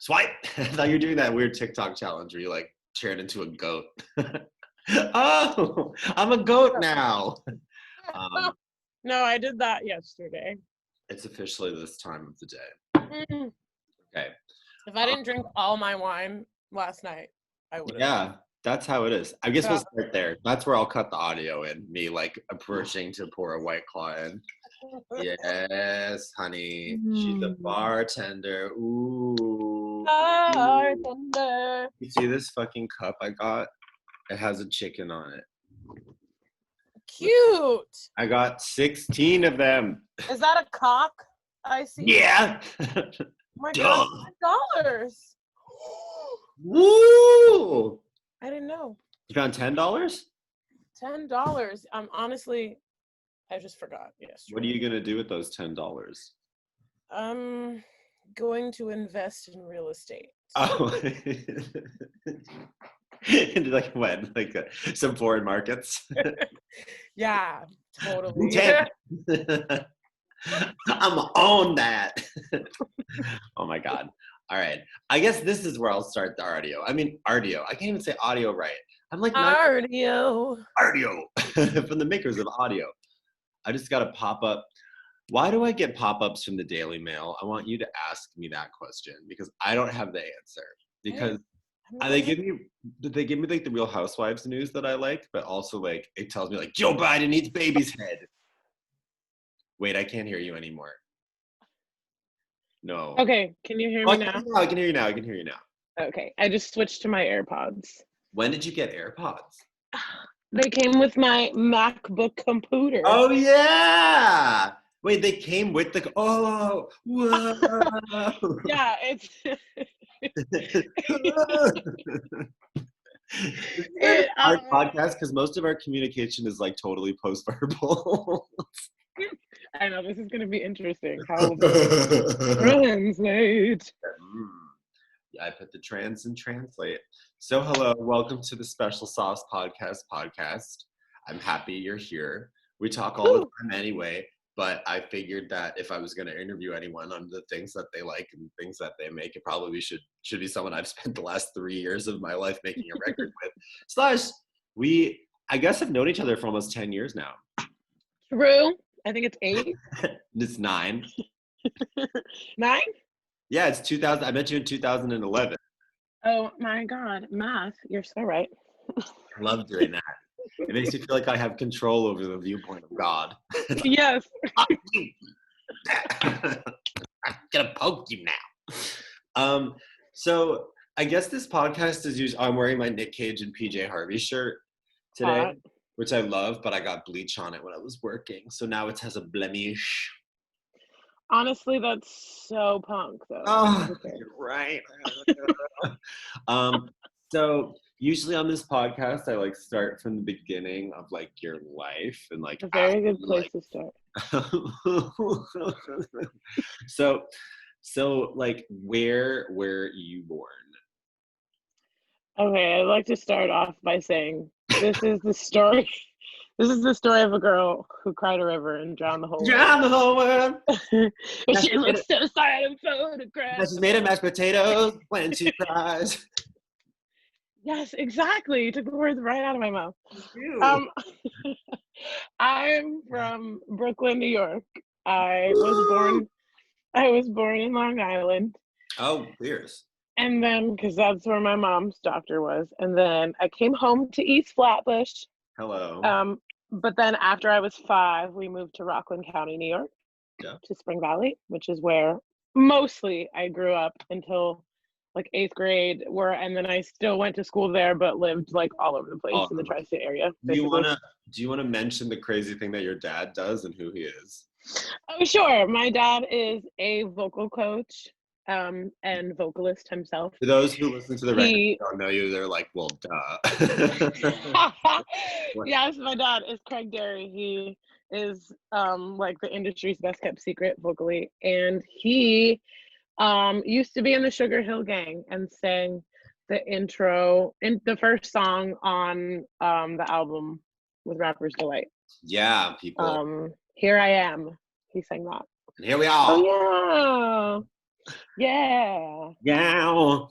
Swipe. I thought you were doing that weird TikTok challenge where you like turn into a goat. Oh, I'm a goat now. No, I did that yesterday. It's officially this time of the day. Mm. Okay. If I didn't drink all my wine last night, I would have. Yeah, that's how it is. I guess we'll start there. That's where I'll cut the audio in. Me like approaching to pour a White Claw in. Yes, honey. She's a bartender. Ooh. Bartender. You see this fucking cup I got? It has a chicken on it. Cute. I got 16 of them. Is that a cock? I see. Yeah. Oh my God, $10. Woo! I didn't know. You found $10? $10. Honestly, I just forgot. Yes. What are you gonna do with those $10? I'm going to invest in real estate. Oh. Like what? Like some foreign markets? Yeah, totally. I'm gonna own that. Oh my God. All right. I guess this is where I'll start the RDO. I mean, RDO. I can't even say audio right. I'm like RDO. From the makers of audio. I just got a pop-up. Why do I get pop-ups from the Daily Mail? I want you to ask me that question because I don't have the answer. Because they give me like the Real Housewives news that I like, but also like it tells me like Joe Biden eats baby's head. Wait, I can't hear you anymore. No. Okay, can you hear me now? I can hear you now. Okay, I just switched to my AirPods. When did you get AirPods? They came with my MacBook computer. Oh yeah! Wait, they came with the. Oh, whoa! Yeah, it's. Our podcast, because most of our communication is like totally post-verbal. I know this is going to be interesting. How translate? Yeah, I put the trans and translate. So hello, welcome to the Special Sauce Podcast. I'm happy you're here. We talk all the time anyway, but I figured that if I was going to interview anyone on the things that they like and things that they make, it probably should be someone I've spent the last 3 years of my life making a record with. Slash, I guess have known each other for almost 10 years now. True. I think it's 8. It's 9. 9? Yeah, it's 2000. I met you in 2011. Oh my God, math! You're so right. I love doing that. It makes me feel like I have control over the viewpoint of God. Yes. I'm gonna poke you now. So I guess this podcast is usually. I'm wearing my Nick Cage and PJ Harvey shirt today, which I love, but I got bleach on it when I was working, so now it has a blemish. Honestly, that's so punk, though. Oh, you're right. So usually on this podcast, I like start from the beginning of like your life and like a very good place to start. So like where were you born? Okay, I'd like to start off by saying this is the story. This is the story of a girl who cried a river and drowned the whole world. Drowned the whole world. She looks so sad and photographed. She's made of mashed potatoes when she cries. Yes, exactly. You took the words right out of my mouth. I'm from Brooklyn, New York. I was born in Long Island. Oh, fierce. And then, because that's where my mom's doctor was. And then I came home to East Flatbush. Hello. But then after I was 5, we moved to Rockland County, New York, to Spring Valley, which is where mostly I grew up until like 8th grade, and then I still went to school there, but lived like all over the place in the tri-state area. Do you want to mention the crazy thing that your dad does and who he is? Oh, sure. My dad is a vocal coach and vocalist himself. For those who listen to the record don't know you, they're like, well, duh. Yes, my dad is Craig Derry. He is like the industry's best kept secret vocally, and he used to be in the Sugar Hill Gang and sang the intro in the first song on the album with Rapper's Delight. Yeah, people. Here I Am. He sang that. And here we are. Oh Yeah. Yeah.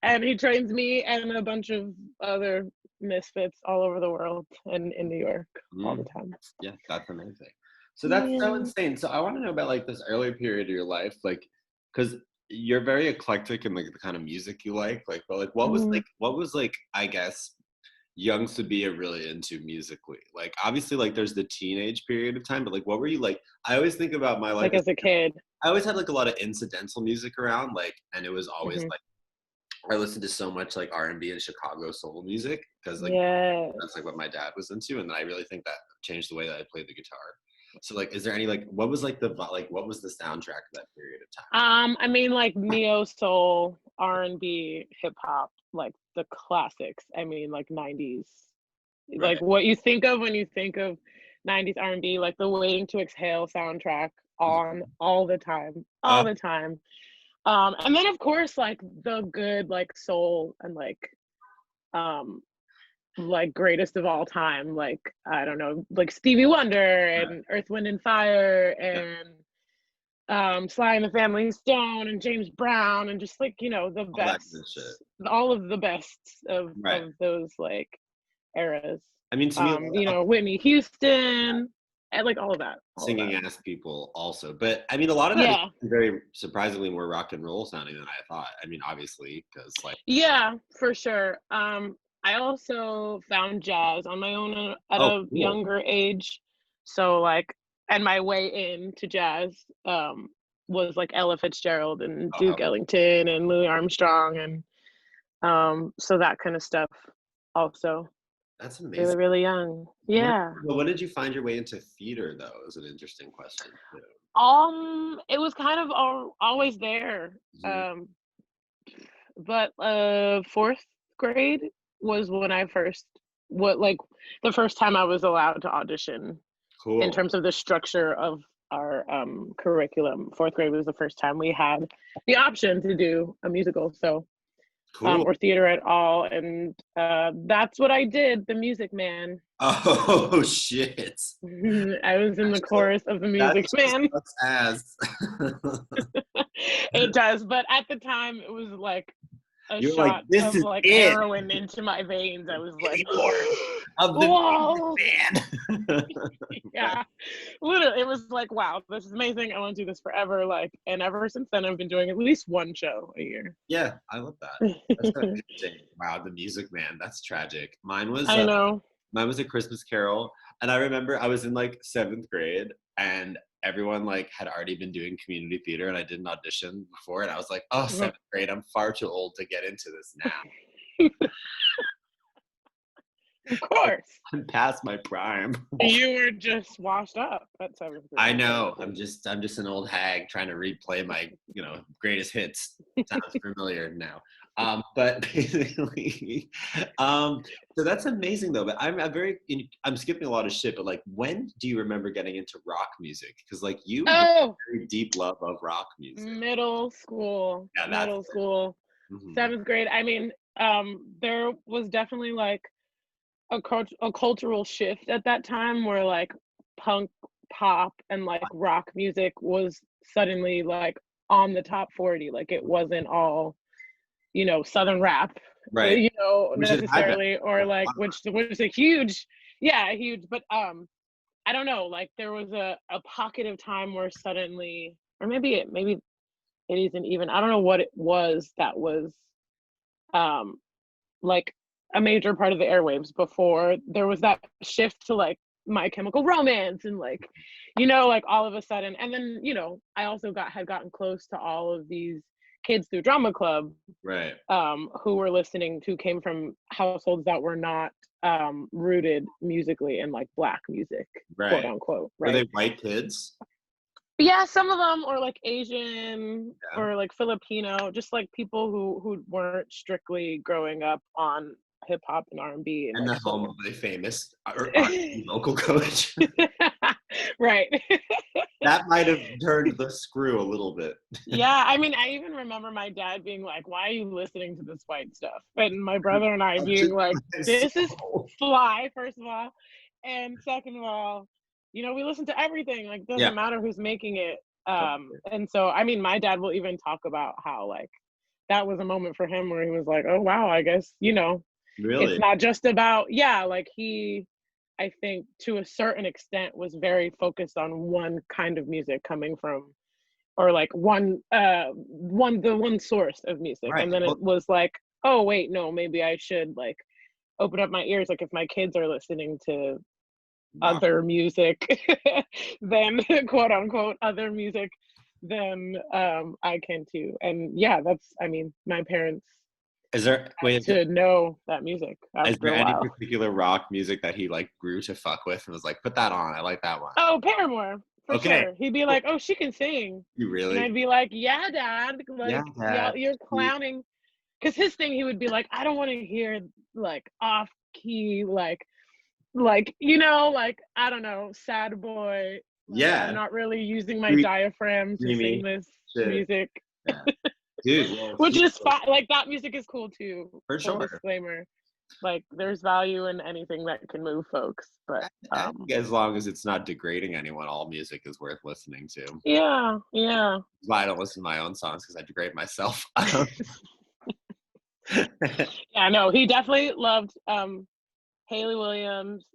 And he trains me and a bunch of other misfits all over the world and in New York all the Mm, time. yeah, that's amazing. So that's so Yeah. insane. So I want to know about like this early period of your life, like, because you're very eclectic in like the kind of music you like, but like Mhm. what was like, I guess, young Tsebiyah really into musically? Like obviously like there's the teenage period of time, but like what were you like? I always think about my life Like as a kid. I always had like a lot of incidental music around, like, and it was always Hmm. like I listened to so much like R&B and Chicago soul music because like Yes. that's like what my dad was into, and I really think that changed the way that I played the guitar. So like, is there any like what was like what was the soundtrack of that period of time? I mean like neo soul, R&B, hip hop, like the classics. I mean like 90s. Like Right. what you think of when you think of 90s R&B, like the Waiting to Exhale soundtrack on Mhm. all the time, Uh, all the time. And then of course like the good like soul and um like greatest of all time, like I don't know, like Stevie Wonder right. and Earth, Wind and Fire Yeah. and Sly and the Family Stone and James Brown and just like, the All that best, good shit. all of the best Right. of those like eras. I mean, to me, a lot of Whitney Houston and like all of that. singing ass people also, but I mean, a lot of that is Yeah. very surprisingly more rock and roll sounding than I thought. I mean, obviously, because like, Yeah, for sure. I also found jazz on my own at oh, a cool. younger age. So like, and my way into jazz was like Ella Fitzgerald and Oh, Duke hell, Ellington and Louis Armstrong and so that kind of stuff also that's really, amazing. really young. When, Yeah. well, when did you find your way into theater, though? Is an interesting question too. It was kind of always there. Mhm. But fourth grade was when I first what like the first time I was allowed to audition in Cool, terms of the structure of our curriculum. Fourth grade was the first time we had the option to do a musical, so cool. or theater at all, and that's what I did. The Music Man. Oh shit! I was in the chorus of the That Music just Man. sucks ass. It does, but at the time, it was like a You're like, shot this of is like it. heroin into my veins. I was like, Getting more of the whoa, man. yeah, literally, it was like, wow, this is amazing. I want to do this forever. Like, and ever since then, I've been doing at least one show a year. Yeah, I love that. That's so interesting. Wow, the Music Man. That's tragic. I know. Mine was A Christmas Carol, and I remember I was in like seventh grade, and everyone like had already been doing community theater, and I did an audition before, and I was like, oh, seventh grade, I'm far too old to get into this now. Of course, I'm past my prime. you were just washed up at seventh I grade. know. I'm just an old hag trying to replay my, greatest hits. Sounds familiar now. But basically, so that's amazing though. But I'm skipping a lot of shit. But like, when do you remember getting into rock music? Because like you have a Oh, very deep love of rock music. middle school, Yeah, that's middle school, it. Hmm. seventh grade. I mean, there was definitely like a cultural shift at that time where like punk pop and like rock music was suddenly like on the top 40, like it wasn't all southern rap, Right. Which it had been necessarily, for or a like while. which was a huge, yeah, huge, but I don't know, like there was a pocket of time where suddenly, or maybe it isn't even, I don't know what it was that was um like a major part of the airwaves before there was that shift to like My Chemical Romance and like like all of a sudden, and then I also had gotten close to all of these kids through drama club Right. who were listening, who came from households that were not rooted musically in like black music, quote Right. unquote, Were they right? white kids? Yeah, some of them, or like Asian Yeah. or like Filipino, just like people who weren't strictly growing up on hip hop and R&B and And like the home of soul. a famous R&B vocal coach. Right. That might have turned the screw a little bit. Yeah, I mean, I even remember my dad being like, "Why are you listening to this white stuff?" And my brother and I being like, My "This is soul. fly, first of all, and second of all, we listen to everything. Like, Yeah, doesn't matter who's making it. And so, I mean, my dad will even talk about how like that was a moment for him where he was like, oh wow, I guess, you know, it's Really? not just about, yeah, like he, I think to a certain extent was very focused on one kind of music coming from, or like one source of music. Right. And then Well, it was like, oh wait, no, maybe I should like open up my ears. Like if my kids are listening to rock. other music than quote unquote other music, then I can too. And yeah, that's, I mean, my parents Is there had wait? to know that music Is after there a any while. particular rock music that he like grew to fuck with and was like, put that on? I like that one. Oh, Paramore, for Okay. sure. He'd be Cool. like, oh, she can sing. You And really? I'd be like, yeah, dad, Yeah, like, yeah, Dad. you're clowning. Because his thing, he would be like, I don't want to hear like off key, like, you know, like, I don't know, sad boy. Like, I'm Yeah. not really using my diaphragm to sing Dreamy this shit. music, Yeah. Dude, well, which is fine. Like, that music is cool too. for Full sure. disclaimer. Like, there's value in anything that can move folks. But I think as long as it's not degrading anyone, all music is worth listening to. yeah, yeah. That's why I don't listen to my own songs because I degrade myself. Yeah, no, he definitely loved Haley Williams,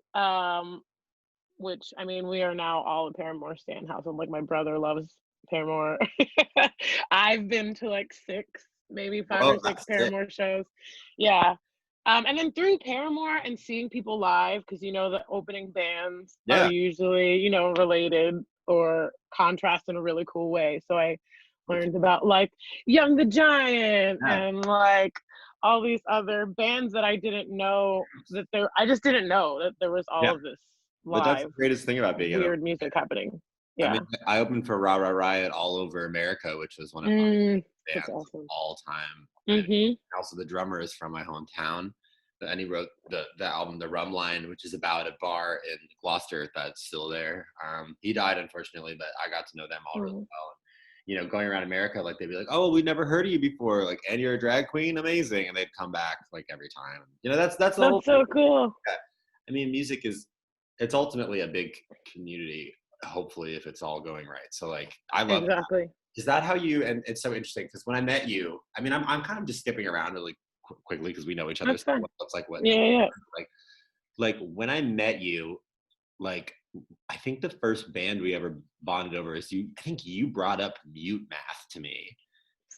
which I mean, we are now all a Paramore stan house. And like my brother loves Paramore. I've been to like six, maybe five or Well, six that's it. Paramore shows. Yeah. And then through Paramore and seeing people live, because you know the opening bands are Yeah. usually, you know, related or contrast in a really cool way. So I learned about like Young the Giant Yeah. and like all these other bands that I didn't know that there, I just didn't know that there was all Yeah. of this But that's the live greatest thing about being an open weird music band. happening. I Yeah. mean, I opened for Rah Rah Riot all over America, which was one of my That's bands of awesome. all time. And Mm-hmm. also, the drummer is from my hometown. And he wrote the album The Rum Line, which is about a bar in Gloucester that's still there. He died, unfortunately, but I got to know them all really well. You know, going around America, like they'd be like, "Oh, we never heard of you before. Like, and you're a drag queen, amazing!" And they'd come back like every time. You know, that's the whole That's thing. so cool. I mean, music is it's ultimately a big community. Hopefully, if it's all going right. So, like, I love that. Exactly. Is that how you? And it's so interesting because when I met you, I mean, I'm kind of just skipping around really quickly because we know each other. That's So fun. what looks like what Yeah, yeah. like when I met you, like I think the first band we ever bonded over is you. I think you brought up Mute Math to me.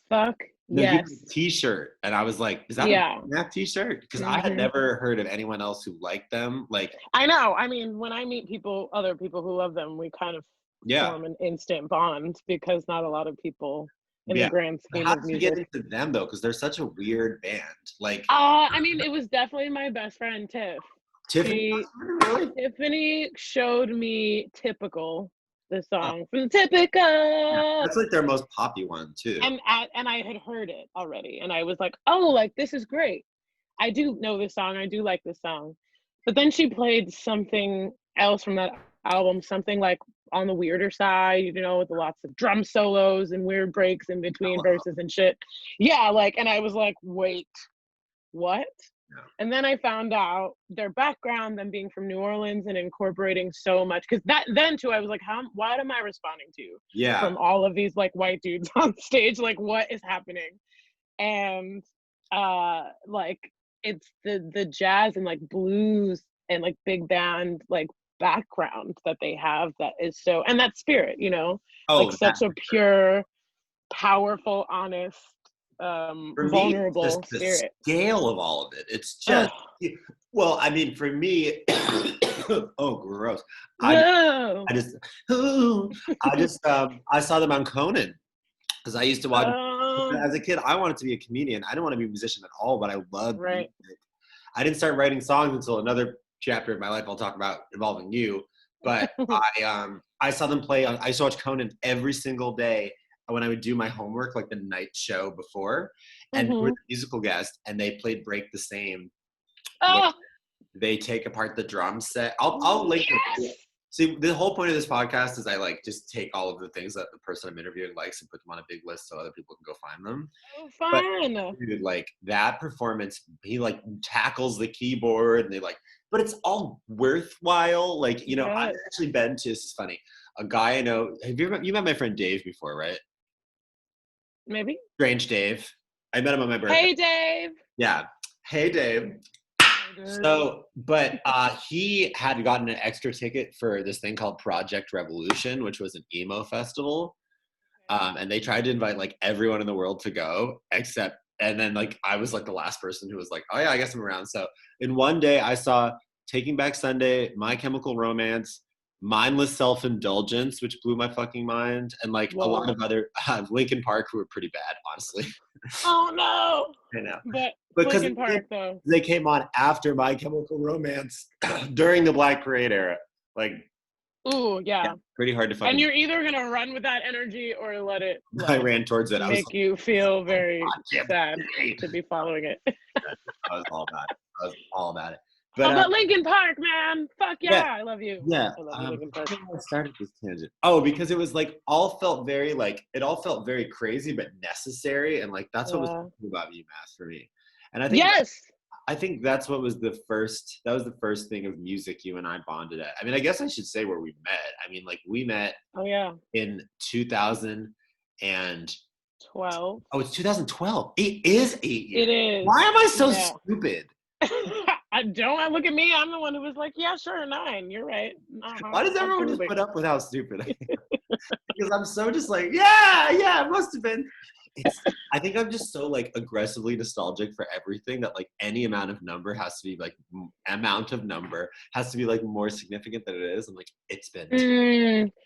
Fuck No, you had yes. a T-shirt, and I was like, "Is that a Yeah. Mute Math T-shirt?" Because I had Mm-hmm. never heard of anyone else who liked them. Like, I know. I mean, when I meet people, other people who love them, we kind of yeah, form an instant bond because not a lot of people in the yeah. grand But scheme how of did you get music. into them though? Because they're such a weird band. Like I mean, it was definitely my best friend Tiff. Tiffany, She really? Tiffany showed me Typical, the Oh, song from yeah. Typical. That's like their most poppy one too. And I had heard it already and I was like, oh, like this is great. I do know this song. I do like this song. But then she played something else from that album, something like on the weirder side, you know, with lots of drum solos and weird breaks in between verses and shit. Yeah, like, and I was like, wait, what? Yeah. And then I found out their background, them being from New Orleans and incorporating so much. Because that then too, I was like, what am I responding to Yeah. from all of these like white dudes on stage? Like, what is happening? And like it's the jazz and like blues and like big band like background that they have that is so, and that spirit, you know, like Oh, that such a pure, powerful, honest, for me, it's vulnerable just the spirit. scale of all of it. It's Oh, just well, I mean, for me, oh, gross. I whoa. I just I just I saw them on Conan because I used to watch as a kid. I wanted to be a comedian. I didn't want to be a musician at all, but I loved Right. music. I didn't start writing songs until another chapter of my life I'll talk about involving you. But I saw them play on. I used to watch Conan every single day when I would do my homework, like the night show before, and we were Mm-hmm. the musical guest, and they played "Break the Same." Where Oh, they take apart the drum set. I'll link them. yes. See, the whole point of this podcast is I like just take all of the things that the person I'm interviewing likes and put them on a big list so other people can go find them. So But fun. dude, like that performance, he like tackles the keyboard and they like, but it's all worthwhile. Like, you know, I've Yes. actually been to, this is funny. a guy I know. Have you met my friend Dave before, right? Maybe. Strange Dave. I met him on my birthday. Hey, Dave. Yeah. Hey, Dave. So, but he had gotten an extra ticket for this thing called Project Revolution, which was an emo festival. And they tried to invite like everyone in the world to go, except, and then like I was like the last person who was like, oh yeah, I guess I'm around. So in one day I saw Taking Back Sunday, My Chemical Romance, Mindless Self-Indulgence, which blew my fucking mind, and like a lot of other Linkin Park, who were pretty bad, honestly. Oh no! I know. But Because Linkin Park, though. they came on after My Chemical Romance during the Black Parade era. Like, ooh, yeah. pretty hard to fucking. And you're either gonna run with that energy or let it. Like, I ran towards it. Make you feel very sad to be following it. I was all about it. I was all about it. But Linkin Park, man, fuck yeah, I love you. Yeah, I love you, Linkin Park. I started this tangent. Oh, because it was like all felt very crazy but necessary, and like that's what was cool about UMass for me. And I think I think that's what was the first. That was the first thing of music you and I bonded at. I mean, I guess I should say where we met. I mean, like we met. Oh yeah. In 2012. Oh, it's 2012. It is 8 years. It is. Why am I so stupid? Don't look at me. I'm the one who was like, yeah, sure, 9. You're right. Why does everyone just put up with how stupid I am? Because I'm so just like, yeah, it must have been. I think I'm just so like aggressively nostalgic for everything that like any amount of number has to be like more significant than it is. I'm like, it's been.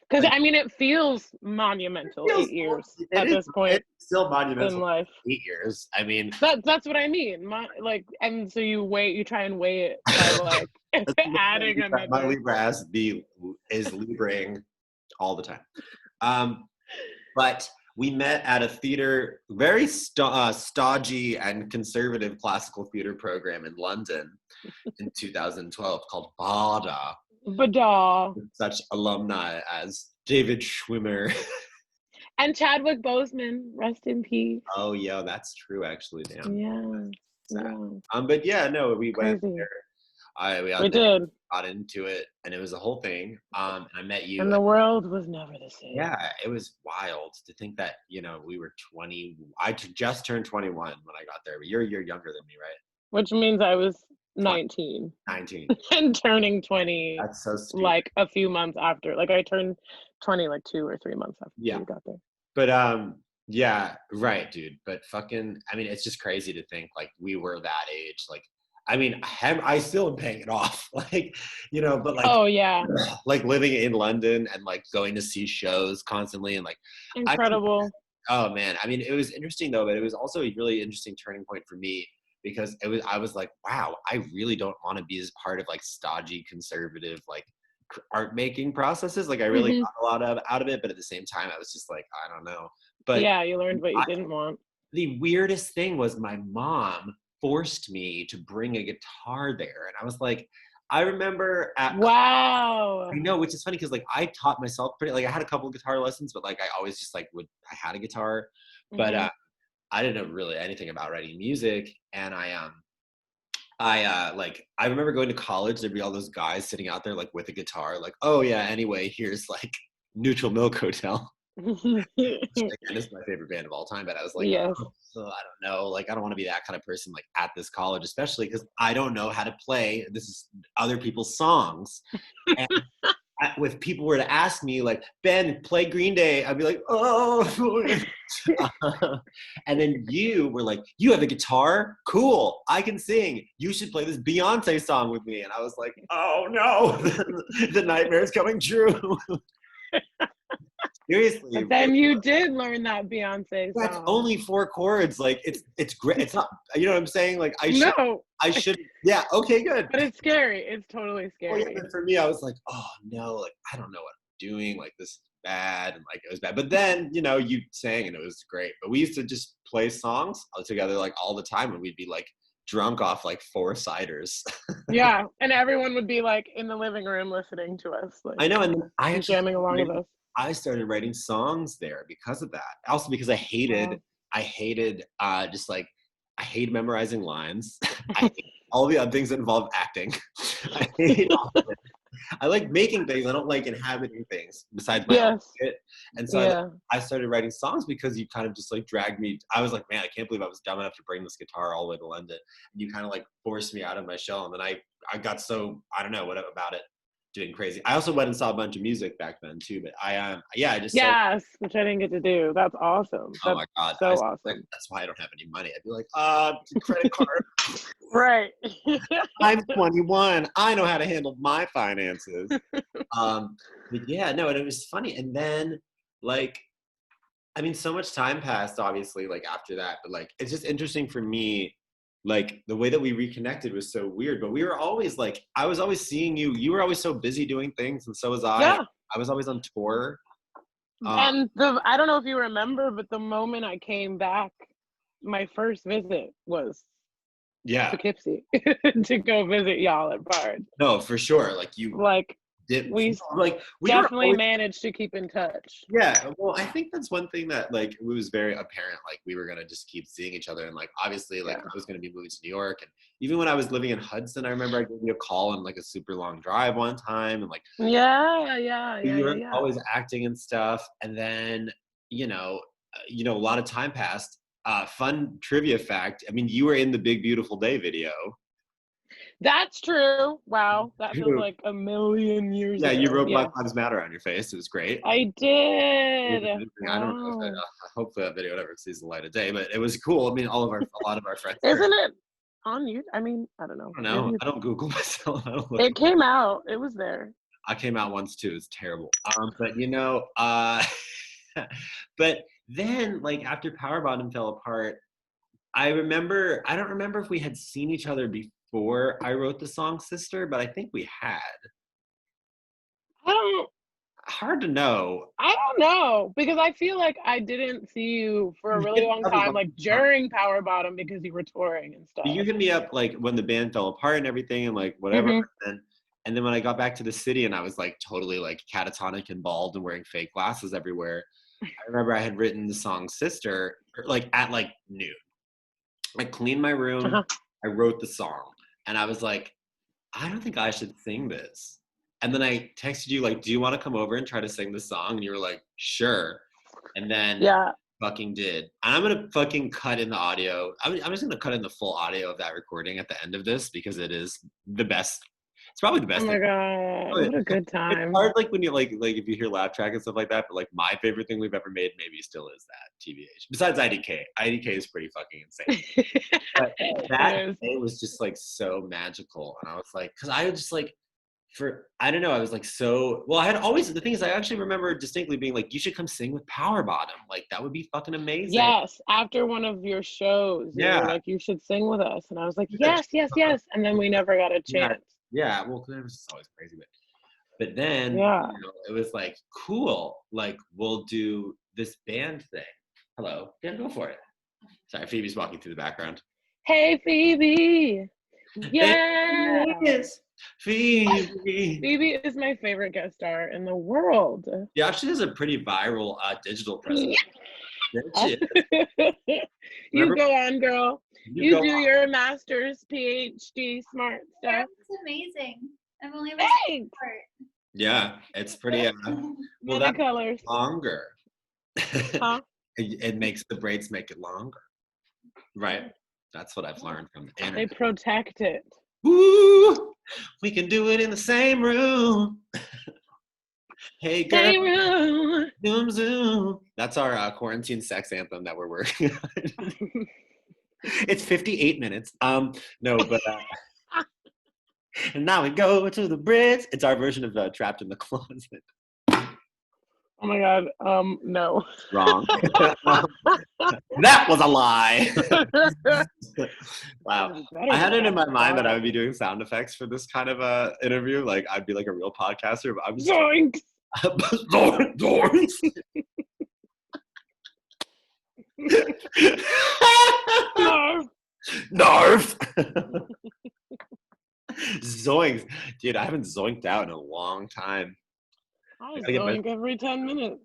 Because I mean, it feels monumental. 8 years at this point. It's still monumental in life. 8 years. I mean, that's what I mean. And so you try and weigh it by like adding another. My Libra ass is Libraing all the time. But we met at a theater, very stodgy and conservative classical theater program in London in 2012 called BADA. BADA. With such alumni as David Schwimmer. And Chadwick Boseman, rest in peace. Oh, yeah, that's true, actually. Damn. Yeah. But yeah, no, we went there. We did. Got into it, and it was a whole thing. And I met you. And the world was never the same. Yeah, it was wild to think that, we were 20. I just turned 21 when I got there, but you're a year younger than me, right? Which means I was 19. 19. And turning 20. That's so stupid. Like a few months after. Like I turned 20 like 2 or 3 months after you got there. But yeah, right, dude. But fucking, I mean, it's just crazy to think like we were that age. Like, I mean, I still am paying it off, like, but like, oh yeah, like living in London and like going to see shows constantly and like incredible. Oh man, I mean, it was interesting though, but it was also a really interesting turning point for me because I was like, wow, I really don't want to be as part of like stodgy conservative like art making processes. Like I really got a lot out of it, but at the same time, I was just like, I don't know. But yeah, you learned what you didn't want. The weirdest thing was my mom forced me to bring a guitar there, and I was like, I remember wow. I know, which is funny because like I taught myself pretty, like I had a couple of guitar lessons, but like I always just like I had a guitar, but I didn't know really anything about writing music, and I remember going to college, there'd be all those guys sitting out there like with a guitar, like, oh yeah, anyway, here's like Neutral Milk Hotel. Which, again, is my favorite band of all time, but I was like, so I don't know, like I don't want to be that kind of person like at this college, especially because I don't know how to play. This is other people's songs, and if people were to ask me like, Ben, play Green Day, I'd be like, oh. And then you were like, you have a guitar? Cool, I can sing. You should play this Beyonce song with me. And I was like, oh no, the nightmare's coming true. Seriously. But then you did learn that Beyonce song. That's only 4 chords. Like it's great. It's not, you know what I'm saying? Like I should. Yeah. Okay. Good. But it's scary. It's totally scary. Oh, yeah, but for me, I was like, oh no, like I don't know what I'm doing. Like this is bad, and like it was bad. But then you sang and it was great. But we used to just play songs together like all the time, and we'd be like drunk off like 4 ciders. Yeah, and everyone would be like in the living room listening to us. Like, I know, and I jamming along with us. I started writing songs there because of that. Also because I hated memorizing lines. I hate all the other things that involve acting. I hate all of it. I like making things. I don't like inhabiting things besides my own shit. And so I started writing songs because you kind of just like dragged me. I was like, man, I can't believe I was dumb enough to bring this guitar all the way to London. And you kind of like forced me out of my shell. And then I got so, I don't know what about it, doing crazy. I also went and saw a bunch of music back then too, but I just which I didn't get to do. That's awesome. Oh my God. So awesome. That's why I don't have any money. I'd be like, credit card. Right. I'm 21. I know how to handle my finances. But yeah, no, and it was funny. And then like, I mean, so much time passed, obviously, like after that, but like, it's just interesting for me. Like the way that we reconnected was so weird, but we were always like, I was always seeing you. You were always so busy doing things, and so was I. Yeah. I was always on tour. And I don't know if you remember, but the moment I came back, my first visit was to Poughkeepsie to go visit y'all at Bard. No, for sure. Like you we definitely managed to keep in touch. Yeah, well, I think that's one thing that like it was very apparent. Like we were gonna just keep seeing each other, and like obviously, like I was gonna be moving to New York, and even when I was living in Hudson, I remember I gave you a call on like a super long drive one time, and like you were always acting and stuff, and then you know, a lot of time passed. Fun trivia fact: I mean, you were in the Big Beautiful Day video. That's true. Wow, that feels like a million years ago. Yeah, you wrote Black Lives Matter on your face. It was great. I did. I don't know if hopefully that video never sees the light of day, but it was cool. I mean, a lot of our friends. Isn't it on you? I mean, I don't know. I don't Google myself. It came out. It was there. I came out once too. It's terrible. But but then like after Power Bottom fell apart, I don't remember if we had seen each other before I wrote the song Sister, but I think we had. Hard to know. I don't know, because I feel like I didn't see you for a really long time, like during Power Bottom, because you were touring and stuff. You hit me up like when the band fell apart and everything and like whatever. And then when I got back to the city and I was like totally like catatonic and bald and wearing fake glasses everywhere, I remember I had written the song Sister like at like noon. I cleaned my room, I wrote the song, and I was like, I don't think I should sing this. And then I texted you like, do you want to come over and try to sing the song? And you were like, sure. And then fucking did. And I'm going to fucking cut in the audio. I'm just going to cut in the full audio of that recording at the end of this because it is the best. It's probably the best. Oh my God, what a good time. It's hard like when you like if you hear laugh track and stuff like that, but like my favorite thing we've ever made maybe still is that TBH. Besides IDK. IDK is pretty fucking insane. But that day was just like so magical. And I was like, because I was just like, I don't know, I was like I had always, the thing is I actually remember distinctly being like, you should come sing with Power Bottom. Like that would be fucking amazing. Yes, after one of your shows, you were like, you should sing with us. And I was like, yes. And then we never got a chance. Yeah, well, because it was just always crazy. But then it was like, cool, like we'll do this band thing. Hello, go for it. Sorry, Phoebe's walking through the background. Hey, Phoebe. Yeah. Yes. Phoebe. Phoebe is my favorite guest star in the world. Yeah, she has a pretty viral digital presence. You go on, girl. You do your master's, PhD, smart stuff. It's amazing. I've only ever seen part. Yeah, it's pretty. Well, that's colors. Longer. It makes the braids make it longer. Right. That's what I've learned from the internet. They protect it. Ooh, we can do it in the same room. Hey girl, same room. Zoom zoom. That's our quarantine sex anthem that we're working on. It's 58 minutes. No, but and now we go to the bridge. It's our version of Trapped in the Closet. Oh my God, no. Wrong. That was a lie. Wow. I had it in my mind that I would be doing sound effects for this kind of interview. Like I'd be like a real podcaster, but I'm just Zoinks. Zoinks. Narf. Zoinks. Dude, I haven't zoinked out in a long time. I zoink every 10 minutes.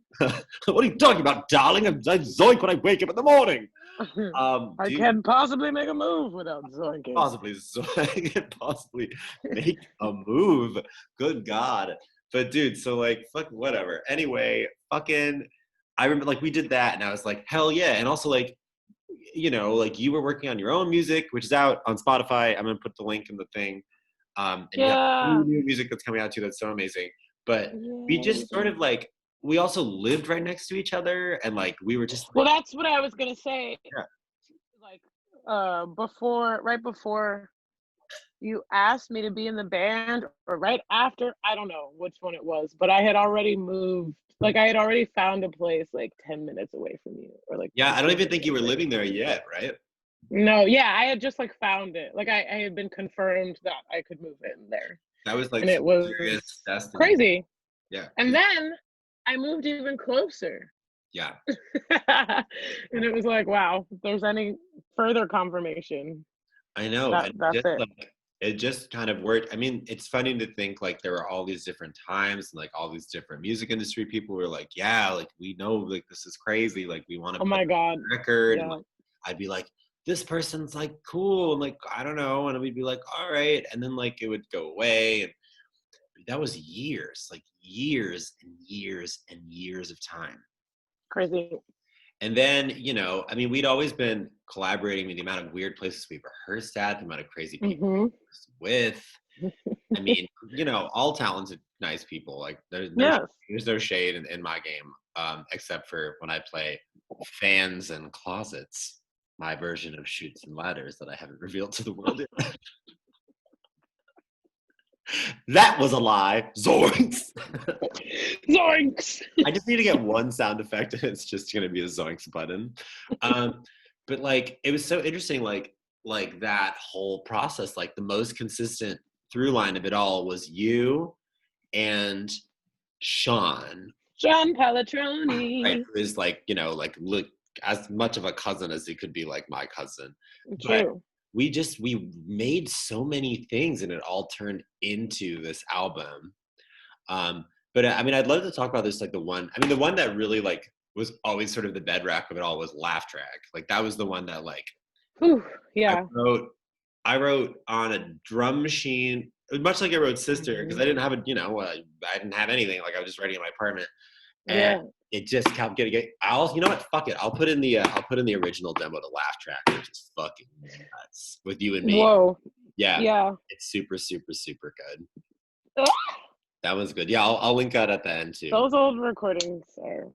What are you talking about, darling? I zoink when I wake up in the morning. I Dude, can't possibly make a move without Zoinking. possibly make a move. Good God. But dude, so like, fuck, whatever. Anyway, fucking, I remember like we did that and I was like, hell yeah. And also like, you know, like you were working on your own music, which is out on Spotify. I'm going to put the link in the thing. And you have new music that's coming out too. That's so amazing. But we just sort of like, we also lived right next to each other and like, we were just like, well, that's what I was going to say. Yeah. Like, right before you asked me to be in the band or right after, I don't know which one it was, but I had already moved. Like I had already found a place like 10 minutes away from you or like. Yeah, I don't even think you were living there yet, right? No, yeah, I had just like found it. Like I had been confirmed that I could move in there. That was like and it was crazy. Yeah. And then I moved even closer. Yeah. And it was like, wow, if there's any further confirmation. I know. That's it. Like, it just kind of worked. I mean, it's funny to think like there were all these different times and like all these different music industry people were like, yeah, like we know like this is crazy. Like we want to my God. record. Yeah. And, like, I'd be like, this person's like cool. And like, I don't know. And we'd be like, all right. And then like it would go away. And that was years, like years and years and years of time. Crazy. And then, you know, I mean, we'd always been collaborating with the amount of weird places we rehearsed at, the amount of crazy people we rehearsed with. I mean, you know, all talented, nice people. Like there's no shade in my game, except for when I play Fans and Closets, my version of Chutes and Ladders that I haven't revealed to the world yet. That was a lie. Zoinks. Zoinks. I just need to get one sound effect and it's just going to be a zoinks button. But like, it was so interesting, like that whole process, like the most consistent through line of it all was you and Sean Palatroni. Right, who is like, you know, like look as much of a cousin as he could be like my cousin. True. But we made so many things and it all turned into this album. But I mean, I'd love to talk about this, like the one that really like was always sort of the bedrock of it all was Laugh Track. Like that was the one that like, Ooh, yeah. I wrote on a drum machine, much like I wrote Sister, because I didn't have I didn't have anything. Like I was just writing in my apartment. And it just kept getting. You know what? Fuck it. I'll put in the original demo to Laugh Track, which is fucking nuts with you and me. Whoa. Yeah. It's super, super, super good. That was good. Yeah, I'll link that at the end too. Those old recordings are.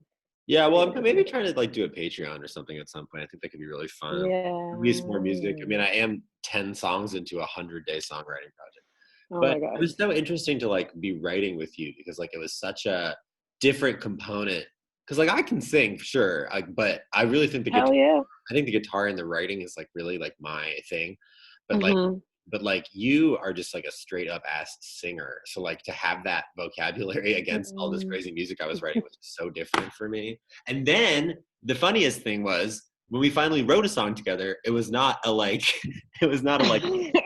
Yeah, well, I'm maybe trying to like do a Patreon or something at some point. I think that could be really fun. Yeah. Release more music. I mean, I am 10 songs into a 100-day songwriting project. Oh But my God. it was so interesting to like be writing with you because like it was such a different component. Because like I can sing for sure, but I really think I think the guitar and the writing is like really like my thing. But like you are just like a straight up ass singer. So like to have that vocabulary against all this crazy music I was writing was so different for me. And then the funniest thing was when we finally wrote a song together, it was not a like a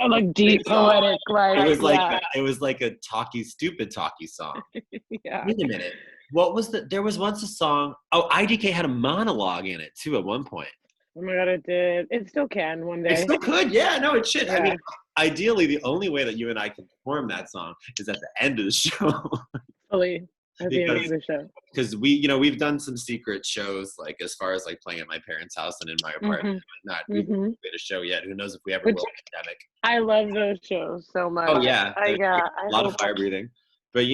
like deep poetic, right? It was like a stupid talky song. Yeah. Wait a minute. What was there was once a song, IDK had a monologue in it too at one point. Oh my God, it did. It still can one day. It still could, yeah, no, it should. Yeah. I mean, ideally, the only way that you and I can perform that song is at the end of the show. Fully. At the end of the show. Because we've done some secret shows, like as far as like playing at my parents' house and in my apartment. We've not played a show yet. Who knows if we ever will? Pandemic. I love those shows so much. Oh yeah, a lot of fire breathing. But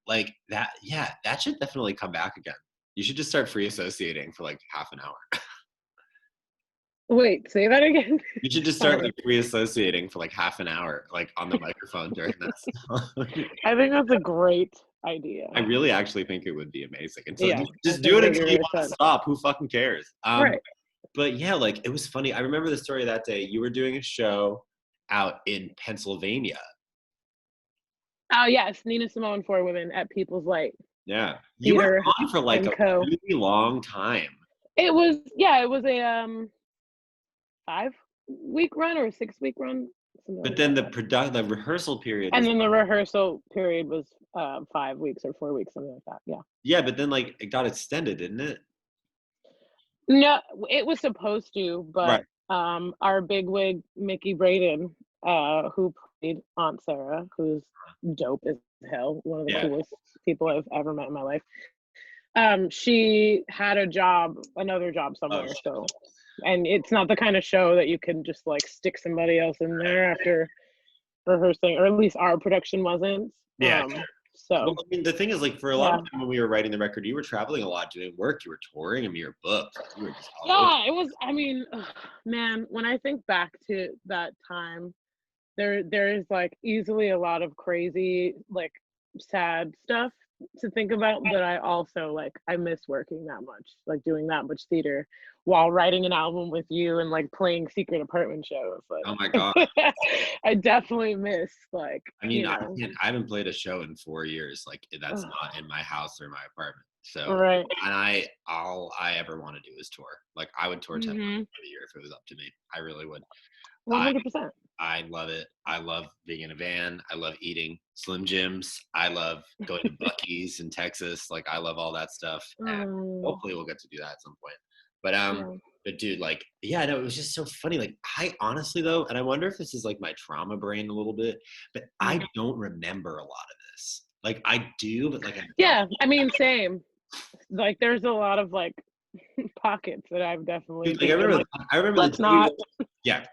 like that, yeah, that should definitely come back again. You should just start free associating for like half an hour. Wait, say that again. You should just start like free associating for like half an hour, like on the microphone during that song. I think that's a great idea. I really actually think it would be amazing. And so just do it until you want to stop. Who fucking cares? Right. But yeah, like it was funny. I remember the story that day. You were doing a show out in Pennsylvania. Oh yes, Nina Simone for Women at People's Light. Yeah, you were on for like a really long time. It was a 5-week run or a 6-week run. But then the rehearsal period. And then the rehearsal period was 5 weeks or 4 weeks, something like that. Yeah. Yeah, but then like it got extended, didn't it? No, it was supposed to, Right. but our bigwig Mickey Braden, who played Aunt Sarah, who's dope as hell, one of the coolest people I've ever met in my life. She had another job somewhere, so, and it's not the kind of show that you can just like stick somebody else in there after rehearsing, or at least our production wasn't. Yeah. So, well, I mean, the thing is, like, for a lot of time when we were writing the record, you were traveling a lot, doing work, you were touring, I mean, your books, you were just all over. it was, I mean, man, when I think back to that time, there is like easily a lot of crazy, like, sad stuff to think about, but I also, like, I miss working that much, like doing that much theater while writing an album with you and like playing secret apartment shows. Like, Oh my God. I definitely miss, like, I mean, I haven't played a show in 4 years, like, that's not in my house or my apartment. So, right. And all I ever want to do is tour. Like, I would tour 10 times a year if it was up to me. I really would. 100%. I love it. I love being in a van. I love eating Slim Jims. I love going to Buc-ee's in Texas. Like, I love all that stuff. And hopefully we'll get to do that at some point. But dude, like, yeah, no, it was just so funny. Like, I honestly though, and I wonder if this is like my trauma brain a little bit, but I don't remember a lot of this. Like, I do, but like, I mean, same. Like, there's a lot of like pockets that I've definitely. Dude, like, I remember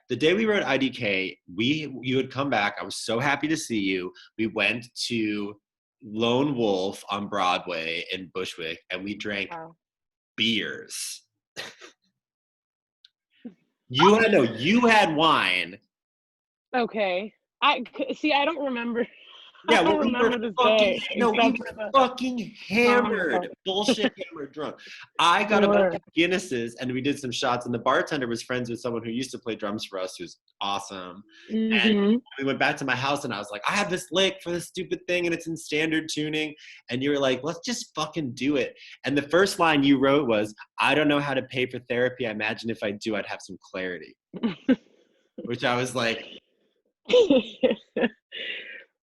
the day we wrote IDK, you had come back. I was so happy to see you. We went to Lone Wolf on Broadway in Bushwick, and we drank beers. You had wine. Okay. I don't remember. Yeah, I don't remember this day. We were fucking hammered, bullshit hammered drunk. I got a bunch of Guinnesses and we did some shots, and the bartender was friends with someone who used to play drums for us, who's awesome. And we went back to my house and I was like, I have this lick for this stupid thing and it's in standard tuning. And you were like, let's just fucking do it. And the first line you wrote was, I don't know how to pay for therapy. I imagine if I do, I'd have some clarity. Which I was like,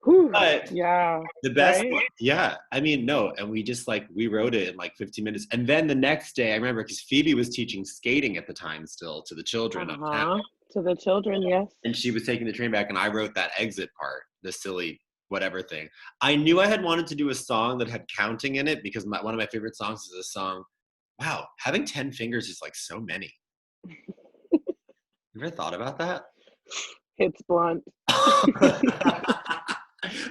but the best, I mean, no, and we just like, we wrote it in like 15 minutes. And then the next day, I remember, because Phoebe was teaching skating at the time still to the children uptown. To the children, yes. And she was taking the train back, and I wrote that exit part, the silly whatever thing. I knew I had wanted to do a song that had counting in it, because one of my favorite songs is a song, wow, having 10 fingers is like so many. You ever thought about that? It's blunt.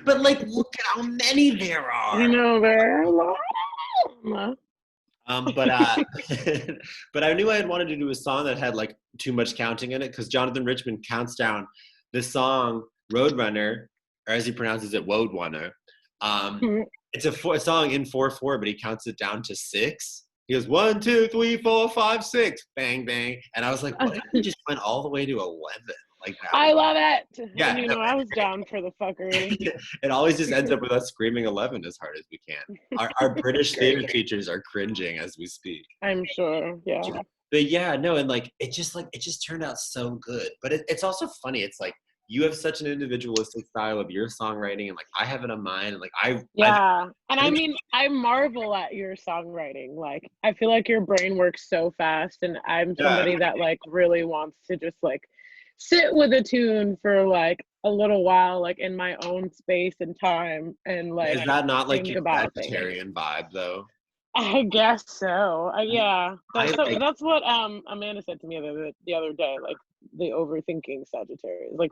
But like, look at how many there are. You know, there are a lot. But I knew I had wanted to do a song that had like too much counting in it, because Jonathan Richman counts down this song Roadrunner, or as he pronounces it, Woadrunner. It's a song in 4/4, but he counts it down to 6. He goes 1, 2, 3, 4, 5, 6, bang bang, and I was like, what if we just went all the way to 11? Like that. I love it. Yeah, and I was down for the fuckery. It always just ends up with us screaming 11 as hard as we can. Our British theater teachers are cringing as we speak. I'm sure, yeah. But yeah, no, and like it just turned out so good. But it's also funny. It's like you have such an individualistic style of your songwriting, and like I have it on mine, and like I mean, I marvel at your songwriting. Like, I feel like your brain works so fast, and I'm somebody that like really wants to just like sit with a tune for like a little while, like in my own space and time, and like, is that not like your vegetarian vibe though? I guess so. That's what Amanda said to me the other day, like the overthinking Sagittarius, like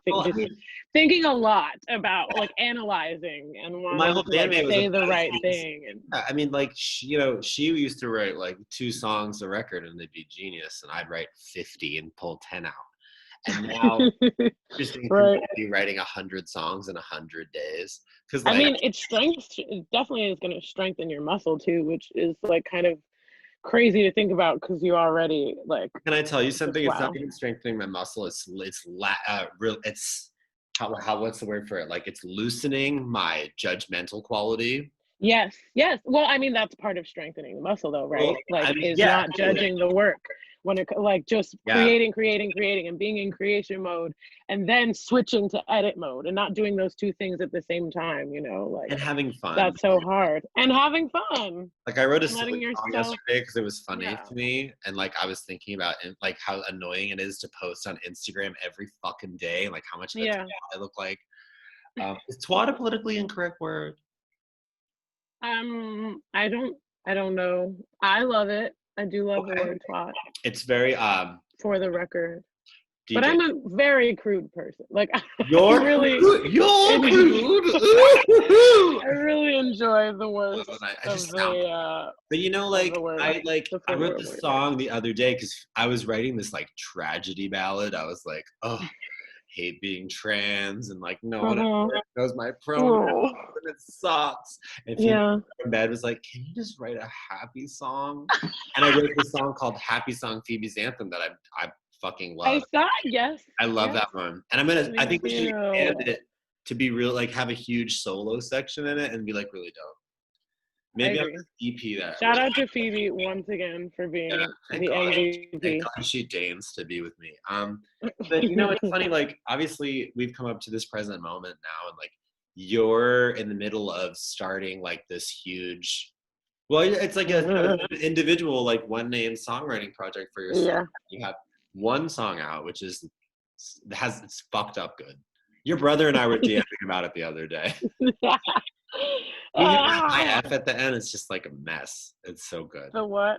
thinking a lot about like analyzing and wanting to like, say the right thing. And I mean, like she used to write like 2 songs a record and they'd be genius, and I'd write 50 and pull 10 out. And now just be writing 100 songs in 100 days. Because like, I mean, it definitely is going to strengthen your muscle too, which is like kind of crazy to think about, because you already like. Can I tell you something? It's not even strengthening my muscle. It's what's the word for it? Like, it's loosening my judgmental quality. Yes. Well, I mean, that's part of strengthening the muscle though, right? Well, not judging the work. when it like just creating and being in creation mode and then switching to edit mode and not doing those two things at the same time, you know, like, and having fun. That's so hard. And having fun. Like I wrote a Letting silly song yourself- yesterday because it was funny to me, and like I was thinking about like how annoying it is to post on Instagram every fucking day, like how much of a twat I look like. Is twat a politically incorrect word? I don't know. I love it. I do love the word twat. It's very for the record. DJ. But I'm a very crude person. Like you're crude. I really enjoy the words but you know, like I wrote this song the other day because I was writing this like tragedy ballad. I was like, oh, hate being trans and like no one knows my pronouns and it sucks. And people in bed was like, can you just write a happy song? And I wrote this song called Happy Song Phoebe's Anthem that I fucking love. I saw it, yes. I love that one. And I think we should expand it to be real, like have a huge solo section in it and be like really dope. Maybe I'll EP that. Shout out to Phoebe once again for being the MVP. Thank God she deigns to be with me. But you know, it's funny, like obviously we've come up to this present moment now and like you're in the middle of starting like this huge, well, it's like an individual, like one name songwriting project for yourself. Yeah. You have one song out, which it's fucked up good. Your brother and I were DMing about it the other day. You hear the high F at the end, it's just like a mess. It's so good. The what?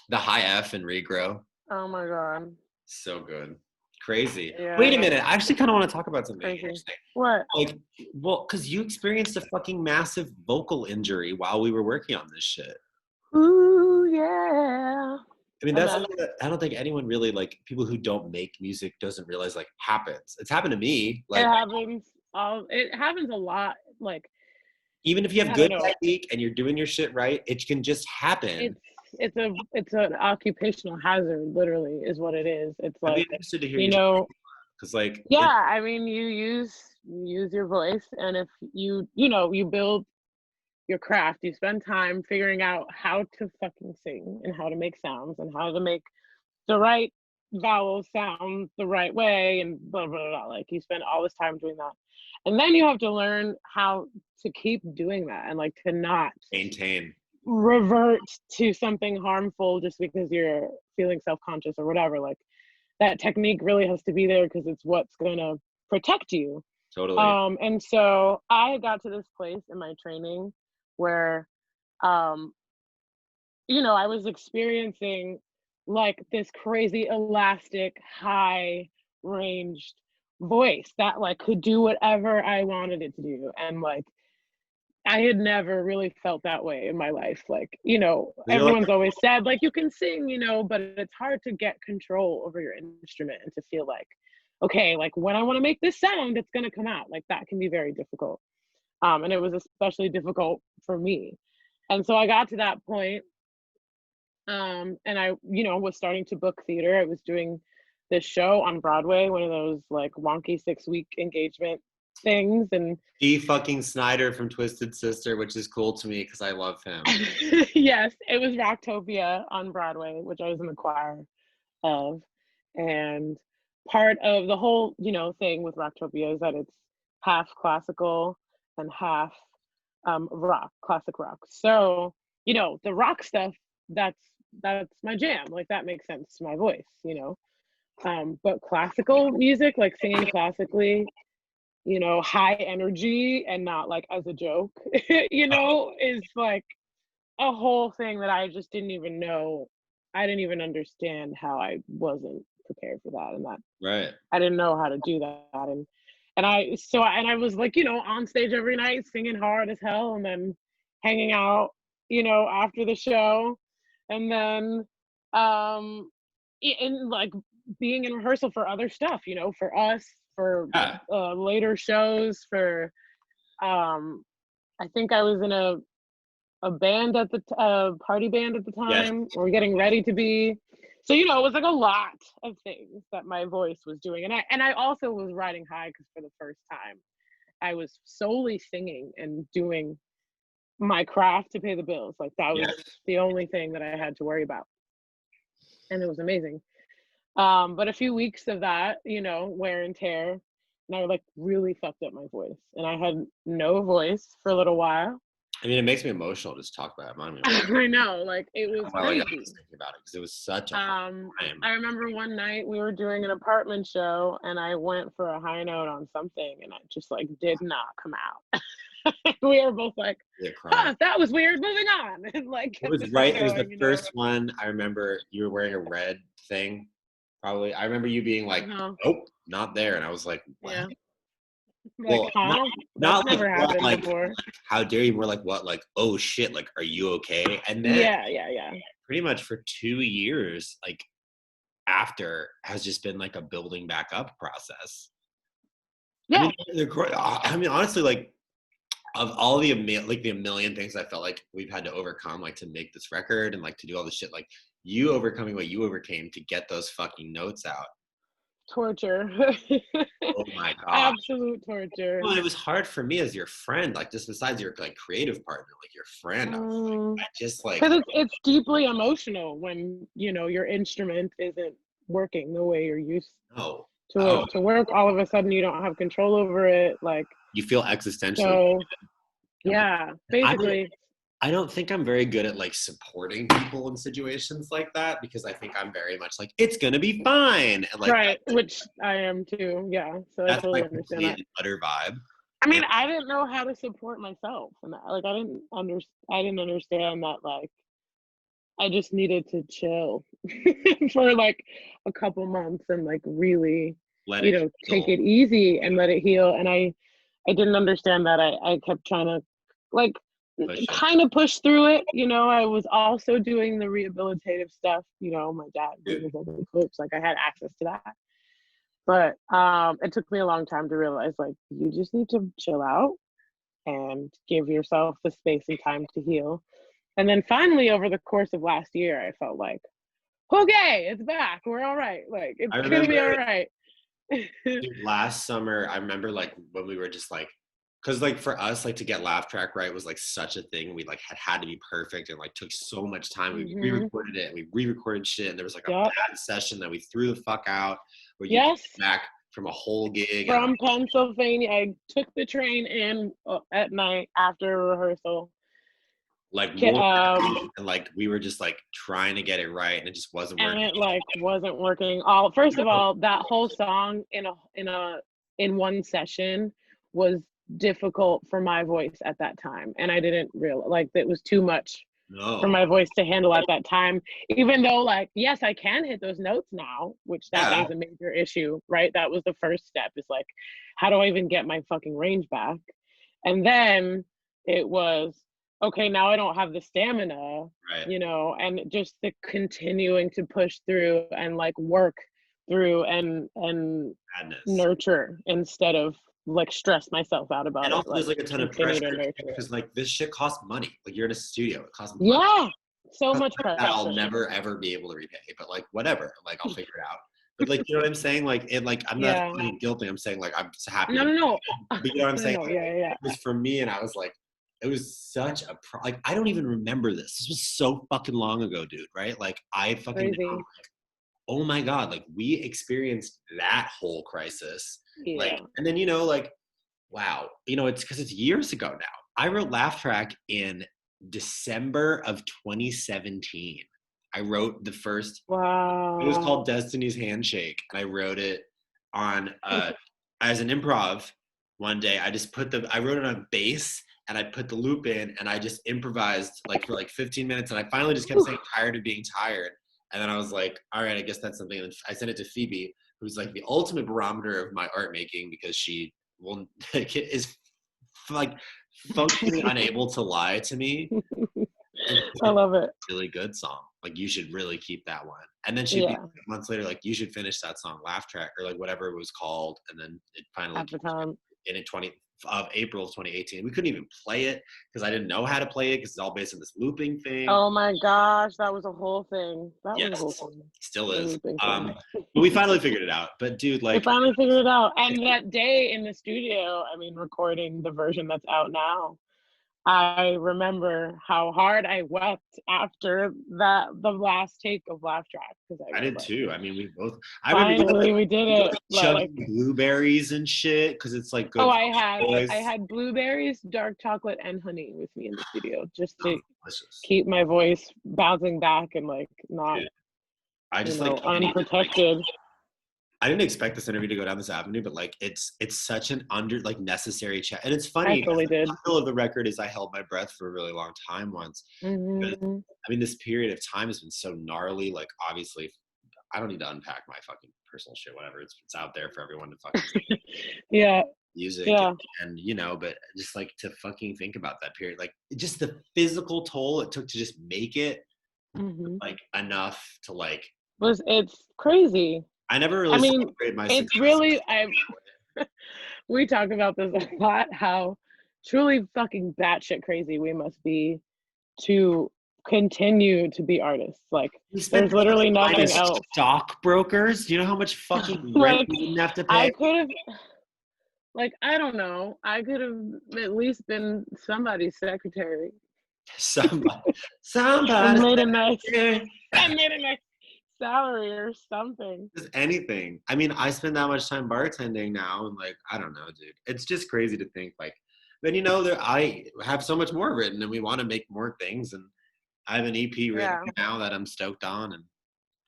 The high F and regrow. Oh my God. So good. Crazy. Yeah. Wait a minute. I actually kind of want to talk about something interesting. What? Like, well, because you experienced a fucking massive vocal injury while we were working on this shit. Ooh, yeah. I mean, that's something that I don't think anyone really, like, people who don't make music doesn't realize, like, happens. It's happened to me. Like, it happens a lot. Like, even if you have good technique and you're doing your shit right, it can just happen. It's an occupational hazard, literally, is what it is. It's like, I'd be interested to hear you know, because like, I mean, you use your voice, and if you build your craft, you spend time figuring out how to fucking sing and how to make sounds and how to make the right vowels sound the right way and blah, blah, blah. Like you spend all this time doing that. And then you have to learn how to keep doing that and like to not revert to something harmful just because you're feeling self-conscious or whatever. Like that technique really has to be there because it's what's going to protect you. Totally. And so I got to this place in my training where, I was experiencing like this crazy elastic, high ranged voice that like could do whatever I wanted it to do. And like, I had never really felt that way in my life. Like, everyone's always said like, you can sing, but it's hard to get control over your instrument and to feel like, okay, like when I want to make this sound, it's going to come out. Like that can be very difficult. And it was especially difficult for me. And so I got to that point, and I, was starting to book theater. I was doing this show on Broadway, one of those like wonky 6-week engagement things. And D. fucking Snyder from Twisted Sister, which is cool to me because I love him. Yes, it was Rocktopia on Broadway, which I was in the choir of. And part of the whole, thing with Rocktopia is that it's half classical and half rock, classic rock. So, the rock stuff, that's my jam. Like that makes sense to my voice, but classical music, like singing classically, high energy and not like as a joke, is like a whole thing that I just didn't even know. I didn't even understand how I wasn't prepared for that, and that right. I didn't know how to do that. And I was like, on stage every night singing hard as hell and then hanging out, after the show. And then in like being in rehearsal for other stuff, for us, for later shows, for I think I was in a band at the party band at the time. Yes. We're getting ready to be. So, it was like a lot of things that my voice was doing. And I also was riding high because for the first time, I was solely singing and doing my craft to pay the bills. Like that was the only thing that I had to worry about. and it was amazing. But a few weeks of that, you know, wear and tear, and I like really fucked up my voice, and I had no voice for a little while. I mean, it makes me emotional to just talk about it. I know, like it was Well, like, I crazy. was thinking about it because it was such a hard time. I remember one night we were doing an apartment show, and I went for a high note on something, and I just like did not come out. We were both like, Yeah, crying. that was weird, moving on. And like It was right. It was the first one. I remember you were wearing a red thing. Probably. I remember you being like, "Nope, not there," and I was like, "What?" Yeah. Well, Like, huh? not That's never happened like, before. how dare you? More like what? Like, oh shit! Like, are you okay? And then Yeah. pretty much for 2 years, like after, has just been like a building back up process. Yeah. I mean, honestly, like of all the the a million things I felt like we've had to overcome, like to make this record and like to do all this shit, like you overcoming what you overcame to get those fucking notes out. Torture. Oh my god. Absolute torture. Well, it was hard for me as your friend, like just besides your like creative partner, like your friend. I just like, because it's deeply emotional when you know your instrument isn't working the way you're used to work. All of a sudden, you don't have control over it. Like you feel existentially. So, yeah, basically. I don't think I'm very good at like supporting people in situations like that because I think I'm very much like it's gonna be fine, and like right, which I am too. Yeah, so I totally understand that. Utter vibe. I mean, I didn't know how to support myself, and like I didn't understand that. Like, I just needed to chill for like a couple months and like really, take it easy and let it heal. And I didn't understand that. I kept trying to like kind of push through it. You know, I was also doing the rehabilitative stuff. You know, my dad was a coach, like I had access to that. But it took me a long time to realize like you just need to chill out and give yourself the space and time to heal. And then finally, over the course of last year, I felt like, okay, it's back. We're all right. Like it's gonna be all right. Dude, last summer, I remember like when we were just like, because like for us, like to get laugh track right was like such a thing. We like had to be perfect and like took so much time. We re-recorded it and we re-recorded shit, and there was like a bad session that we threw the fuck out where you came back from a whole gig from Pennsylvania. I took the train in at night after rehearsal. Like and like we were just like trying to get it right and it just wasn't working. And it like wasn't working. First of all, that whole song in one session was difficult for my voice at that time, and I didn't realize like it was too much for my voice to handle at that time. Even though like yes, I can hit those notes now, which that is a major issue, right? That was the first step. Is like, how do I even get my fucking range back? And then it was okay, now I don't have the stamina, you know, and just the continuing to push through and like work through and nurture instead of like stress myself out about it. And also like, there's like a ton of pressure because like this shit costs money. Like you're in a studio, it costs money. Yeah, so much pressure. I'll never ever be able to repay, but like whatever, like I'll figure it out. But like, you know what I'm saying? Like it, like I'm not feeling guilty. I'm saying like I'm just happy. No. But you know what I'm saying? Like, yeah. It was for me, and I was like, it was such a like I don't even remember this. This was so fucking long ago, dude. Right? Like I fucking know, like, oh my god, like we experienced that whole crisis. Yeah. Like, and then you know, like, wow, you know, it's because it's years ago now. I wrote Laugh Track in December of 2017. I wrote the first. Wow. It was called Destiny's Handshake. I wrote it on as an improv. One day, I wrote it on bass, and I put the loop in, and I just improvised like for like 15 minutes, and I finally just kept saying tired of being tired, and then I was like, all right, I guess that's something. And I sent it to Phoebe, who's like the ultimate barometer of my art making because she is like functionally unable to lie to me. I love it. Really good song. Like you should really keep that one. And then she'd be months later, like you should finish that song, Laugh Track, or like whatever it was called. And then it finally at the time. In April of 2018. We couldn't even play it because I didn't know how to play it because it's all based on this looping thing. Oh my gosh, that was a whole thing. That was a whole thing. Still is. But we finally figured it out. But dude, like we finally figured it out. And that day in the studio, I mean, recording the version that's out now, I remember how hard I wept after the last take of Laugh Track, because I did too. I mean, we both. I finally we did it. Chugging blueberries and shit because it's like good. Oh, I had blueberries, dark chocolate, and honey with me in the studio just to keep my voice bouncing back and like not. Dude, I just unprotected. I didn't expect this interview to go down this avenue, but like it's such an necessary chat, and it's funny. I totally did. The title of the record is "I Held My Breath for a Really Long Time" once. Mm-hmm. I mean, this period of time has been so gnarly. Like, obviously, I don't need to unpack my fucking personal shit. Whatever, it's out there for everyone to fucking yeah, music, and you know, but just like to fucking think about that period, like just the physical toll it took to just make it, like enough to like. It's crazy. I never really celebrated my success. It's really, we talk about this a lot, how truly fucking batshit crazy we must be to continue to be artists. Like, there's literally nothing else. Stockbrokers? Do you know how much fucking rent we didn't have to pay? I could have, like, I don't know. I could have at least been somebody's secretary. Somebody. I made a nice salary or something. Just anything. I mean, I spend that much time bartending now, and like, I don't know, dude. It's just crazy to think like. Then you know, I have so much more written, and we want to make more things, and I have an EP written now that I'm stoked on, and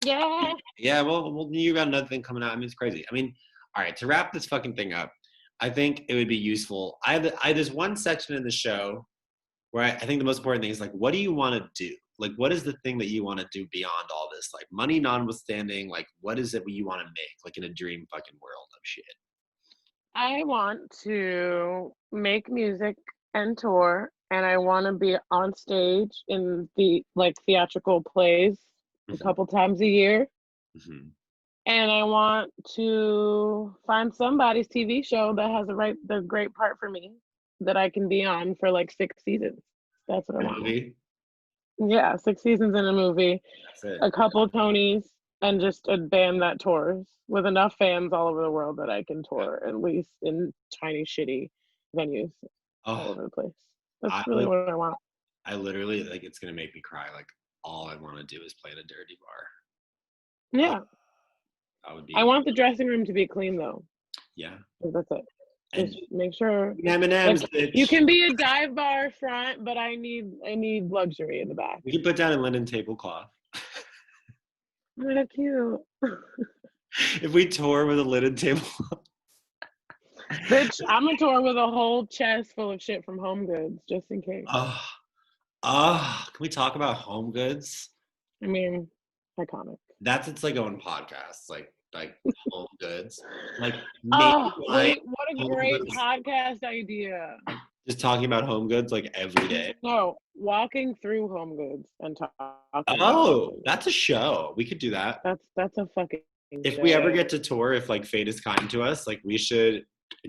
well, you got another thing coming out. I mean, it's crazy. I mean, all right, to wrap this fucking thing up, I think it would be useful. There's one section in the show where I think the most important thing is like, what do you want to do? Like, what is the thing that you want to do beyond all this? Like, money notwithstanding, like, what is it you want to make? Like, in a dream fucking world of shit. I want to make music and tour, and I want to be on stage in the like theatrical plays a couple times a year. And I want to find somebody's TV show that has the great part for me that I can be on for like 6 seasons. That's what I want. Movie? Yeah, 6 seasons in a movie, a couple Tonys, and just a band that tours with enough fans all over the world that I can tour, at least in tiny, shitty venues all over the place. That's really what I want. I literally, like, it's going to make me cry. Like, all I want to do is play in a dirty bar. Yeah. I want the dressing room to be clean, though. Yeah. That's it. Just make sure M&M's, you can be a dive bar front, but I need luxury in the back. We can put down a linen tablecloth. Oh, that's cute. If we tour with a linen tablecloth. Bitch, I'm gonna tour with a whole chest full of shit from Home Goods, just in case. Can we talk about Home Goods? I mean, iconic. That's its like own podcast, like Home Goods. Like, wait, what a great podcast idea. Just talking about Home Goods like every day. No, walking through Home Goods and talking. Oh, that's a show. We could do that. That's a fucking if show. We ever get to tour, if like fate is kind to us, like we should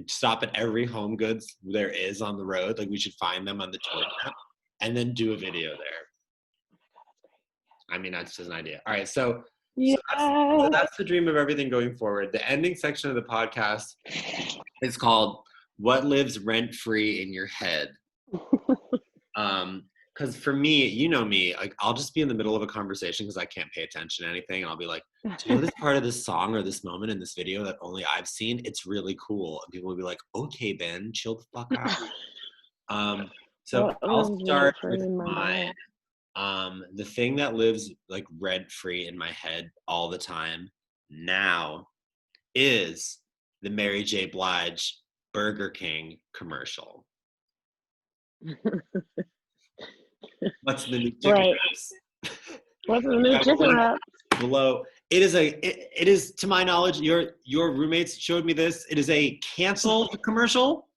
stop at every Home Goods there is on the road. Like we should find them on the tour map and then do a video there. I mean, that's just an idea. All right, so that's the dream of everything going forward. The ending section of the podcast is called "What Lives Rent Free in Your Head." Because for me, you know me, like I'll just be in the middle of a conversation because I can't pay attention to anything, and I'll be like, "Do you know this part of this song or this moment in this video that only I've seen? It's really cool." And people will be like, "Okay, Ben, chill the fuck out." So I'll start with mine. The thing that lives like rent-free in my head all the time now is the Mary J. Blige Burger King commercial. What's the new chicken wraps? What's the new chicken wraps? Below. It is to my knowledge, your roommates showed me this. It is a canceled commercial.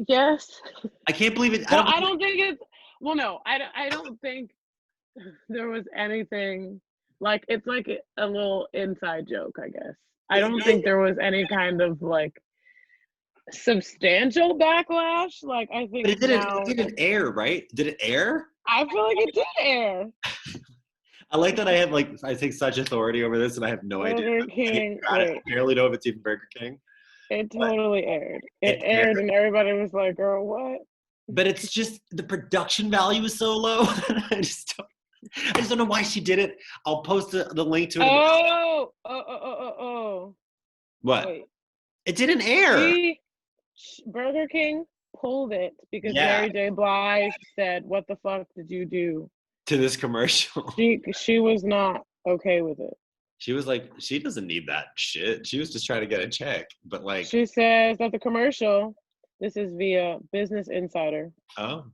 Yes. I can't believe it. Well, I don't think it's. Well, no, I don't think there was anything like it's like a little inside joke, I guess. I don't think there was any kind of like substantial backlash. Like I think it didn't air, right? Did it air? I feel like it did air. I like that I take such authority over this and I have no idea. King, I barely know if it's even Burger King. It totally aired. It aired and everybody was like, girl, what? but it's just the production value is so low. I just don't know why she did it. I'll post the link to it. Oh. What? Wait. It didn't air. Burger King pulled it because Yeah. Mary J. Blige said, "What the fuck did you do To this commercial?" She was not okay with it. She was like, she doesn't need that shit. She was just trying to get a check. But like, she says that the commercial, this is via Business Insider. Oh.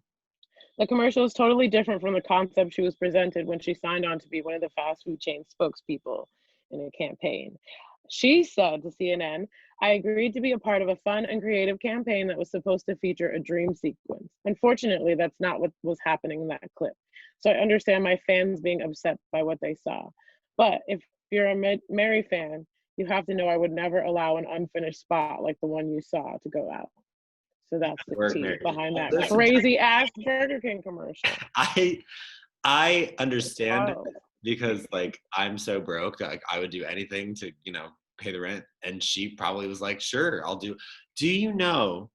The commercial is totally different from the concept she was presented when she signed on to be one of the fast food chain spokespeople in a campaign. She said to CNN, "I agreed to be a part of a fun and creative campaign that was supposed to feature a dream sequence. Unfortunately, that's not what was happening in that clip. So I understand my fans being upset by what they saw. But if you're a Mary fan, you have to know I would never allow an unfinished spot like the one you saw to go out." So that's the tea behind that crazy ass Burger King commercial. I understand because like I'm so broke that like I would do anything to, pay the rent. And she probably was like, sure, I'll do. Do you know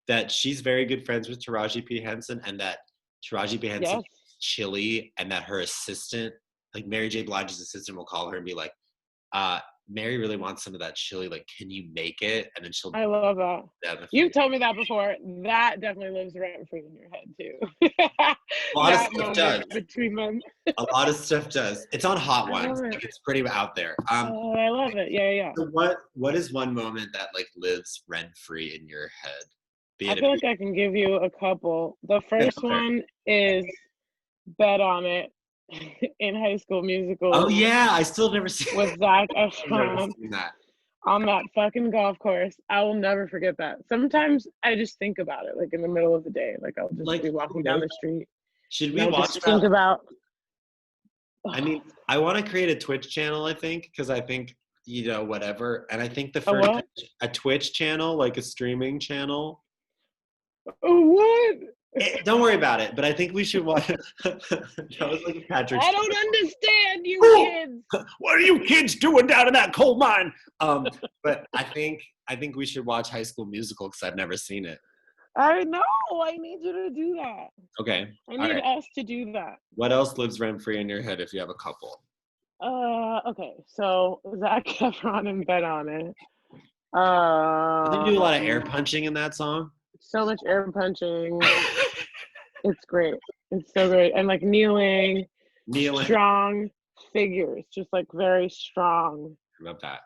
that she's very good friends with Taraji P. Henson and that Taraji P. Henson is chilly and that her assistant, like Mary J. Blige's assistant will call her and be like, Mary really wants some of that chili. Like, can you make it? And then she'll. I love that. You've told me that before. That definitely lives rent free in your head too. A lot of stuff does. Between them. A lot of stuff does. It's on Hot Ones. Like, it's pretty out there. I love it. Yeah. So what is one moment that like lives rent free in your head? I feel like I can give you a couple. The first one is Bet on It in High School Musical. Oh yeah, I still never seen with Zac Efron on that fucking golf course. I will never forget that. Sometimes I just think about it, like in the middle of the day. Like I'll just be walking down the street. Should we watch that? Think about. I mean, I want to create a Twitch channel. I think because I think whatever, and I think the first a Twitch channel, like a streaming channel. What? Don't worry about it, but I think we should watch. That was like Patrick's. I don't understand you kids. What are you kids doing down in that coal mine? But I think we should watch High School Musical because I've never seen it. I know. I need you to do that. Okay. I need us to do that. What else lives rent free in your head if you have a couple? Okay. So Zac Efron and Bet on It. Did they do a lot of air punching in that song? So much air punching. It's great. It's so great. And like kneeling. Strong figures, just like very strong. I love that.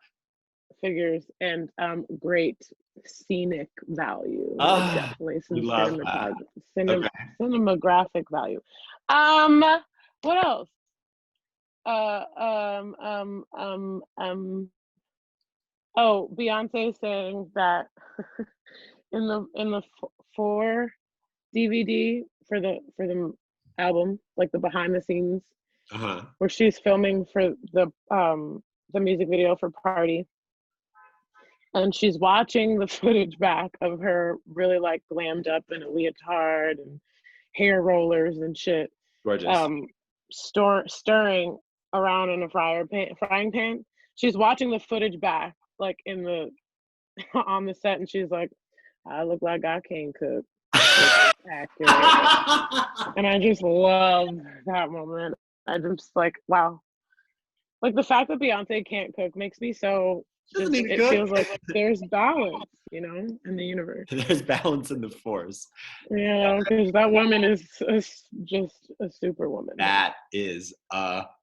Figures and great scenic value. Definitely some cinematographic value. What else? Beyonce saying that in the 4 DVD for the album, like the behind the scenes, where she's filming for the music video for Party, and she's watching the footage back of her really like glammed up in a leotard and hair rollers and shit. Gorgeous. Stirring around in a frying pan. She's watching the footage back, like in the on the set, and she's like, "I look like I can't cook." Accurate. And I just love that moment. I'm just like, wow. Like the fact that Beyonce can't cook makes me so. It feels like there's balance, in the universe. There's balance in the force. Yeah, because that woman is just a superwoman. That is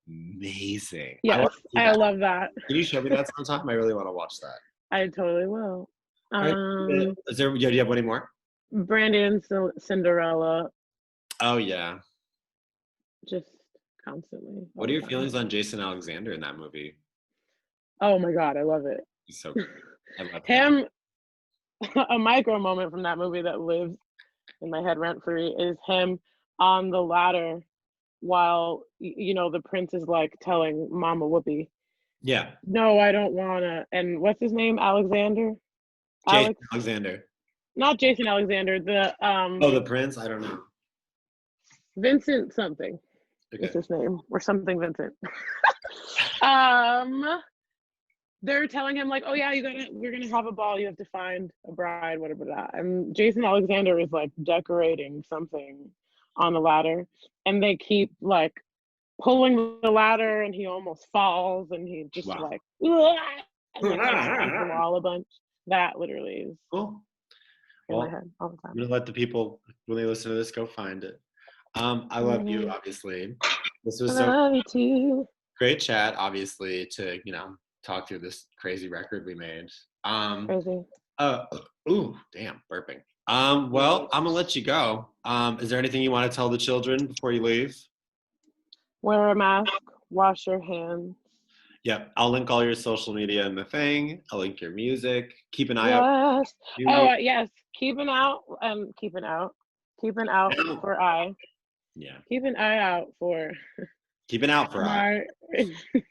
amazing. Yes, I love that. Can you show me that sometime? I really want to watch that. I totally will. Do you have any more? Brandy and Cinderella. Oh yeah. Just constantly. What are your feelings on Jason Alexander in that movie? Oh my God, I love it. He's so good. I love him. A micro moment from that movie that lives in my head rent free is him on the ladder while the prince is like telling Mama Whoopi. Yeah. No, I don't wanna. And what's his name? Alexander. Jason Alexander. Not Jason Alexander. The prince. I don't know. Vincent something. Okay. Is his name or something Vincent. they're telling him like, oh yeah, we're gonna have a ball. You have to find a bride, whatever that. And Jason Alexander is like decorating something on the ladder, and they keep like pulling the ladder, and he almost falls, and he just like, and like hits against the wall a bunch. That literally is Cool. in my head all the time. I'm gonna let the people, when they listen to this, go find it. I love you, obviously. This was love you too. Great chat, obviously, to talk through this crazy record we made. Crazy. Ooh, damn, burping. Well, I'm gonna let you go. Is there anything you want to tell the children before you leave? Wear a mask, wash your hands. Yep, I'll link all your social media in the thing. I'll link your music. Keep an eye out. Yes. Yes. Keep an out for I. Yeah. Keep an eye out for. Keep an out for our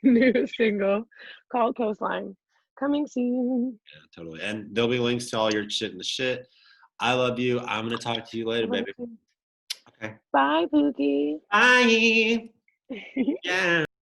new single called Coastline, coming soon. Yeah, totally. And there'll be links to all your shit in the shit. I love you. I'm gonna talk to you later, baby. Okay. Bye, Pookie. Bye. Yeah.